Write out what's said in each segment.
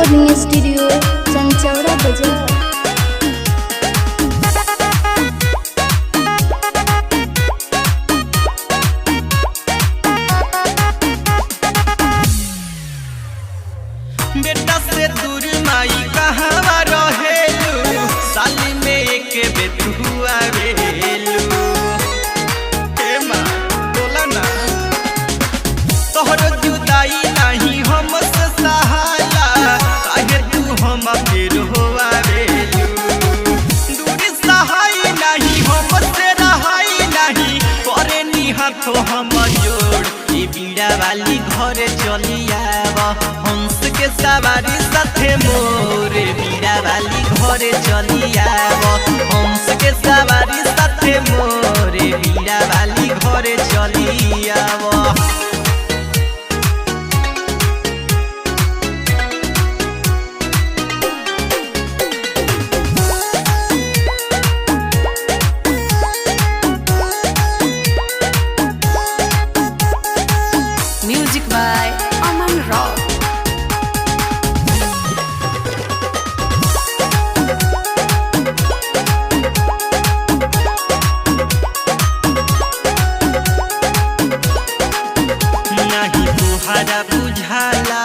Recording studio चंचौड़ा बाजार। बेटा से दूर माई कहवा रहेलू, साली में एक बेतू आवेलू। हे माँ बोला ना, तोहर जुदाई नहीं हमसे सहाला, काहे तू हम फिर होआवेलू। दूरी सहाय नहीं हमसे रहाई नहीं, करे नी हाथों हम जोड़। ई बीड़ा वाली घरे चली आवा, हंस के सवारी साथे मोरे। बीड़ा वाली घरे चली आवा, हंस के सवारी साथे मोरे। बीड़ा वाली घरे चली आवा। Music by Aman Rock. नहीं तुहरा बुझाला,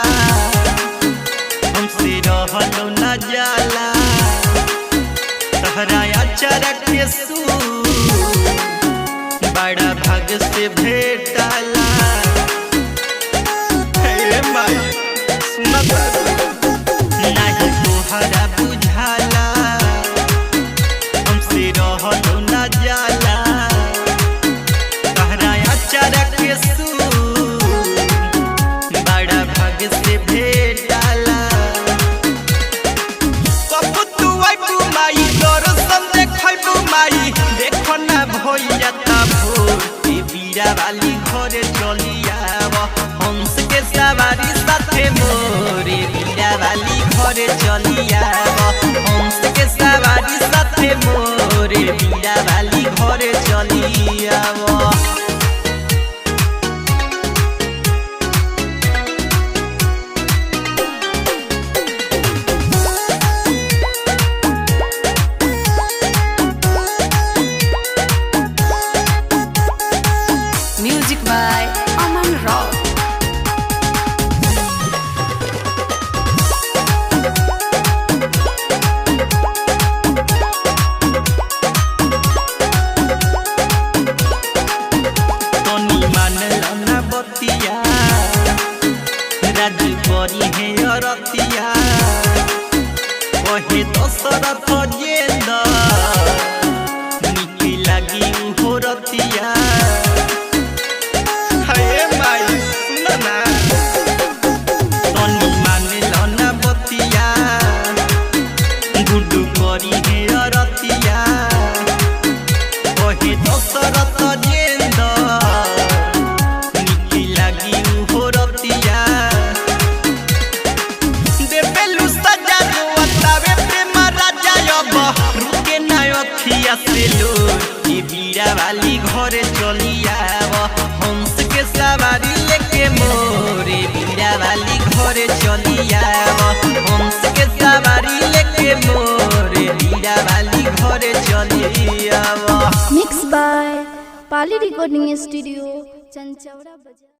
हमसे रहलो न जाला। तहरा अचरक के सूर बड़ा भाग से भेटाला। हे माई सुना नहीं तुहरा बुझाला, हमसे रहलो न जाला। तहरा अचरक के सूर बड़ा भाग से भेटाला। कब तू आइबू माई, दर्शन देखैबू माई, देखो ना भइया ता भोर। ए बीड़ा वाली घरे चली आव, हंस के सवारी साथे मोरे। बीड़ा वाली घरे चली आव, हंस के सवारी साथे मोरे। बीड़ा वाली घरे चली आव। Music by Aman Rock. तनी मान लना बतिया, राजी करी है अरतिया। कहे दशरथ जेंदा, निकी लगी उहो रतिया। हे माई सुन ना, तनी मान लना बतिया, गुड्डू करी है अरतिया। कहे दशरथ जेंदा, निकी लगी उहो रतिया। देबेलू सजा रोतावे प्रेम राजा, अब रुके ना अखिया से लोर। ई बीड़ा वाली घरे चली आव, हंस के सवारी लेके मोरे। बीड़ा वाली घरे चली आव, हंस के सवारी लेके मोरे। बीड़ा वाली घरे चली आव। मिक्स बाय पाली रिकॉर्डिंग स्टूडियो चंचौड़ा बाजार।